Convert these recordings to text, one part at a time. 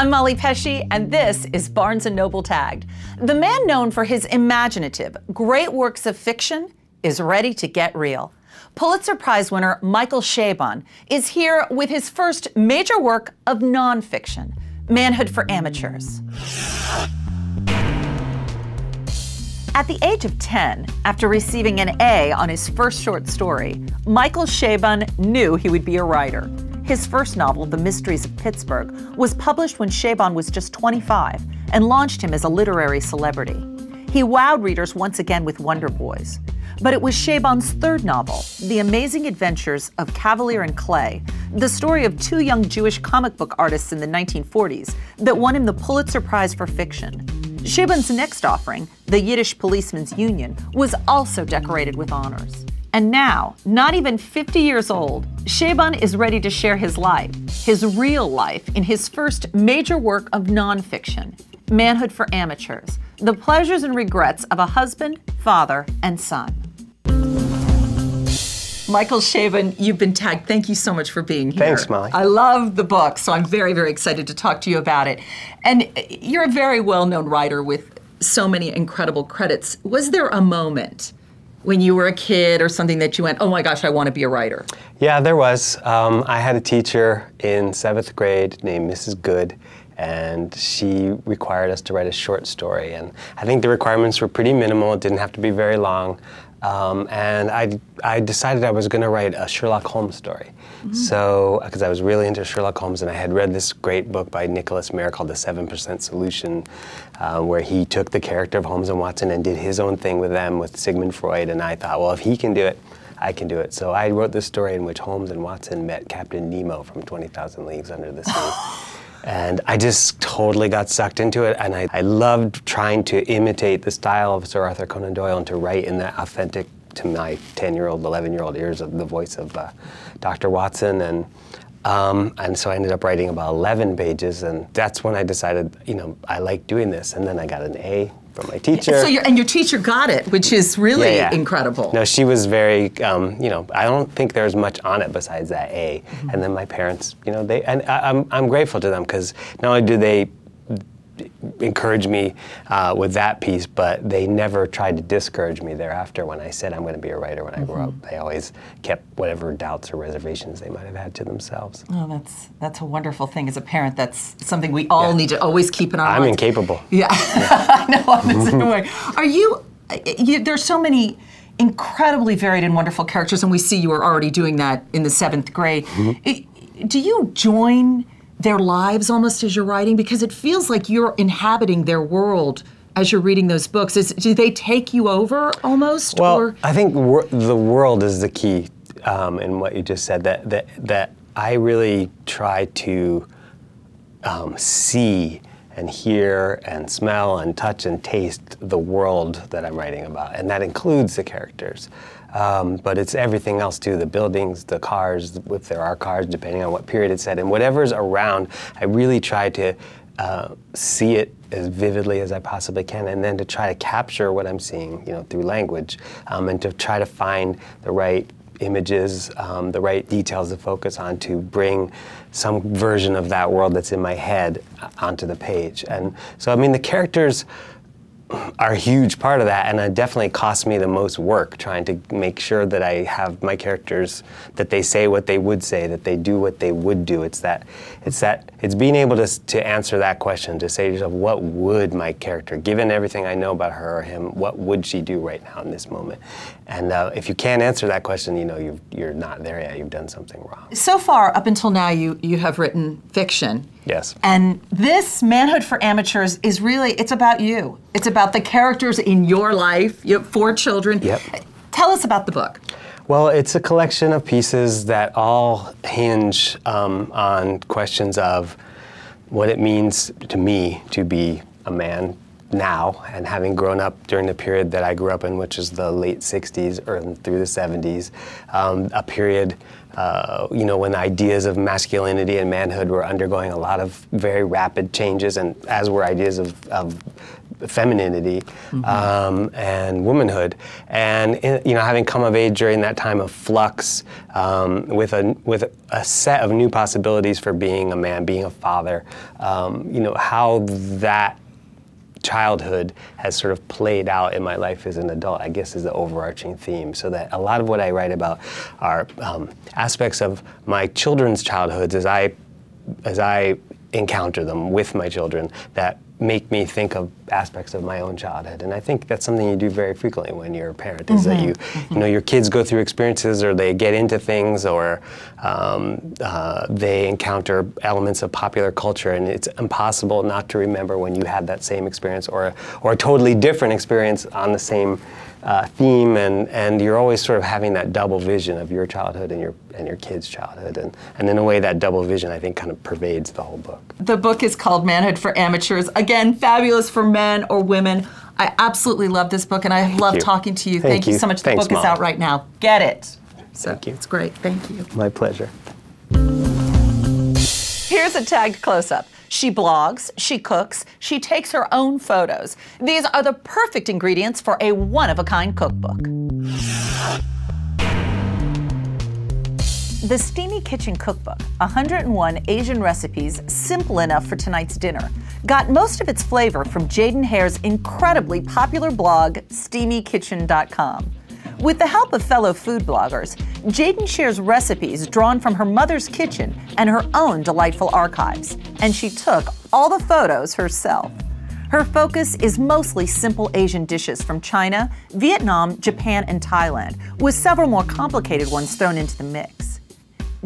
I'm Molly Pesci, and this is Barnes & Noble Tagged. The man known for his imaginative, great works of fiction is ready to get real. Pulitzer Prize winner Michael Chabon is here with his first major work of nonfiction, Manhood for Amateurs. At the age of 10, after receiving an A on his first short story, Michael Chabon knew he would be a writer. His first novel, The Mysteries of Pittsburgh, was published when Chabon was just 25 and launched him as a literary celebrity. He wowed readers once again with Wonder Boys. But it was Chabon's third novel, The Amazing Adventures of Cavalier and Clay, the story of two young Jewish comic book artists in the 1940s, that won him the Pulitzer Prize for Fiction. Chabon's next offering, The Yiddish Policeman's Union, was also decorated with honors. And now, not even 50 years old, Chabon is ready to share his life, his real life, in his first major work of nonfiction, Manhood for Amateurs, the pleasures and regrets of a husband, father, and son. Michael Chabon, you've been tagged. Thank you so much for being here. Thanks, Molly. I love the book, so I'm very, very excited to talk to you about it. And you're a very well-known writer with so many incredible credits. Was there a moment when you were a kid or something that you went, oh my gosh, I want to be a writer? Yeah, there was. I had a teacher in 7th grade named Mrs. Good, and she required us to write a short story. And I think the requirements were pretty minimal. It didn't have to be very long. And I decided I was going to write a Sherlock Holmes story. So, because I was really into Sherlock Holmes, and I had read this great book by Nicholas Mayer called The 7% Solution, where he took the character of Holmes and Watson and did his own thing with them, with Sigmund Freud, and I thought, well, if he can do it, I can do it. So I wrote this story in which Holmes and Watson met Captain Nemo from 20,000 Leagues Under the Sea. And I just totally got sucked into it, and I loved trying to imitate the style of Sir Arthur Conan Doyle and to write in that authentic, to my 10-year-old, 11-year-old ears, of the voice of Dr. Watson. And so I ended up writing about 11 pages, and that's when I decided, you know, I like doing this. And then I got an A from my teacher. So and your teacher got it, which is really incredible. No, she was very, you know, I don't think there's much on it besides that A. And then my parents, you know, and I'm grateful to them, because not only do they encourage me with that piece, but they never tried to discourage me thereafter when I said I'm going to be a writer when I grow up. They always kept whatever doubts or reservations they might have had to themselves. Oh, that's a wonderful thing. As a parent, that's something we all need to always keep in our minds. I'm incapable. Yeah, I know, I'm the same way. Are you, there's so many incredibly varied and wonderful characters, and we see you are already doing that in the 7th grade. Do you join their lives almost as you're writing? Because it feels like you're inhabiting their world as you're reading those books. Do they take you over almost? Well, or? I think the world is the key in what you just said, that I really try to see and hear and smell and touch and taste the world that I'm writing about, and that includes the characters. But it's everything else too, the buildings, the cars, if there are cars, depending on what period it's set in, whatever's around, I really try to see it as vividly as I possibly can, and then to try to capture what I'm seeing, you know, through language, and to try to find the right images, the right details to focus on to bring some version of that world that's in my head onto the page. And so, I mean, the characters are a huge part of that, and it definitely costs me the most work trying to make sure that I have my characters, that they say what they would say, that they do what they would do. It's being able to answer that question, to say to yourself, what would my character, given everything I know about her or him, what would she do right now in this moment? And if you can't answer that question, you know, you're not there yet. You've done something wrong. So far, up until now, you have written fiction. Yes. And this Manhood for Amateurs is really, it's about you. It's about the characters in your life. You have 4 children. Yep. Tell us about the book. Well, it's a collection of pieces that all hinge on questions of what it means to me to be a man, now, and having grown up during the period that I grew up in, which is the late 60s or through the 70s, a period when the ideas of masculinity and manhood were undergoing a lot of very rapid changes, and as were ideas of femininity and womanhood. And having come of age during that time of flux, with a set of new possibilities for being a man, being a father, how that childhood has sort of played out in my life as an adult, I guess, is the overarching theme. So that a lot of what I write about are aspects of my children's childhoods as I encounter them with my children that make me think of aspects of my own childhood. And I think that's something you do very frequently when you're a parent, is that your kids go through experiences, or they get into things, or they encounter elements of popular culture, and it's impossible not to remember when you had that same experience, or a totally different experience on the same theme, and you're always sort of having that double vision of your childhood and your kids' childhood, and in a way that double vision, I think, kind of pervades the whole book. The book is called Manhood for Amateurs. Again, fabulous for men or women. I absolutely love this book, and I love talking to you. Thank you so much. The book is out right now. Get it. Thank you. It's great. Thank you. My pleasure. Here's a tagged close-up. She blogs, she cooks, she takes her own photos. These are the perfect ingredients for a one-of-a-kind cookbook. The Steamy Kitchen Cookbook, 101 Asian recipes simple enough for tonight's dinner, got most of its flavor from Jaden Hare's incredibly popular blog, steamykitchen.com. With the help of fellow food bloggers, Jaden shares recipes drawn from her mother's kitchen and her own delightful archives, and she took all the photos herself. Her focus is mostly simple Asian dishes from China, Vietnam, Japan, and Thailand, with several more complicated ones thrown into the mix.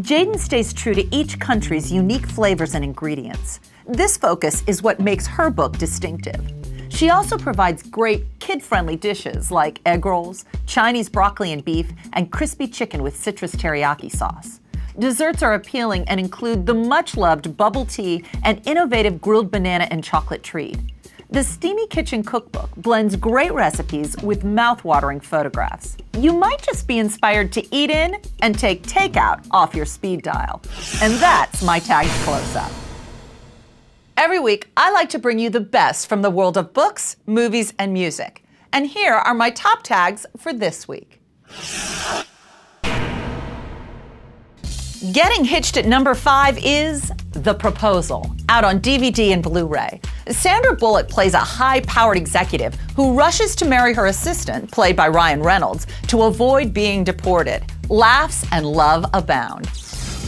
Jaden stays true to each country's unique flavors and ingredients. This focus is what makes her book distinctive. She also provides great kid-friendly dishes like egg rolls, Chinese broccoli and beef, and crispy chicken with citrus teriyaki sauce. Desserts are appealing and include the much-loved bubble tea and innovative grilled banana and chocolate treat. The Steamy Kitchen Cookbook blends great recipes with mouth-watering photographs. You might just be inspired to eat in and take takeout off your speed dial. And that's my tagged close-up. Every week, I like to bring you the best from the world of books, movies, and music. And here are my top tags for this week. Getting hitched at number 5 is The Proposal, out on DVD and Blu-ray. Sandra Bullock plays a high-powered executive who rushes to marry her assistant, played by Ryan Reynolds, to avoid being deported. Laughs and love abound.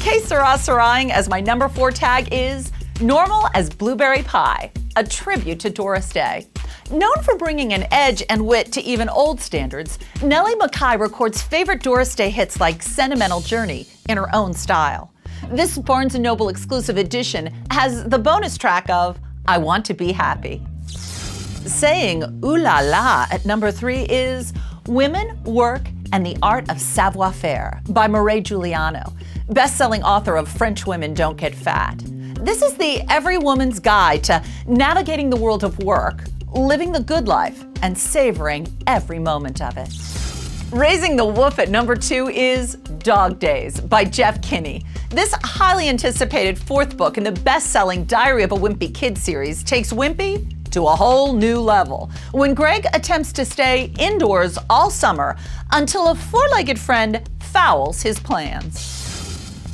Que Sera Seraing as my number 4 tag is Normal as Blueberry Pie, a tribute to Doris Day. Known for bringing an edge and wit to even old standards, Nellie McKay records favorite Doris Day hits like Sentimental Journey in her own style. This Barnes & Noble exclusive edition has the bonus track of I Want to Be Happy. Saying ooh la la at number 3 is Women, Work, and the Art of Savoir-Faire by Mireille Giuliano, best-selling author of French Women Don't Get Fat. This is the every woman's guide to navigating the world of work, living the good life, and savoring every moment of it. Raising the Woof at number 2 is Dog Days by Jeff Kinney. This highly anticipated 4th book in the best-selling Diary of a Wimpy Kid series takes Wimpy to a whole new level when Greg attempts to stay indoors all summer until a four-legged friend fouls his plans.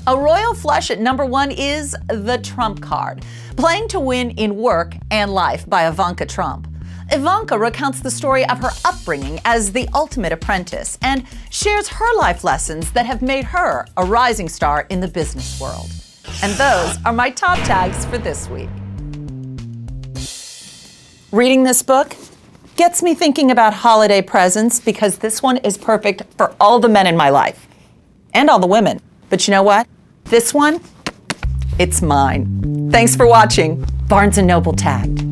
A royal flush at number 1 is The Trump Card, Playing to Win in Work and Life by Ivanka Trump. Ivanka recounts the story of her upbringing as the ultimate apprentice and shares her life lessons that have made her a rising star in the business world. And those are my top tags for this week. Reading this book gets me thinking about holiday presents because this one is perfect for all the men in my life and all the women. But you know what? This one, it's mine. Thanks for watching Barnes & Noble Tagged.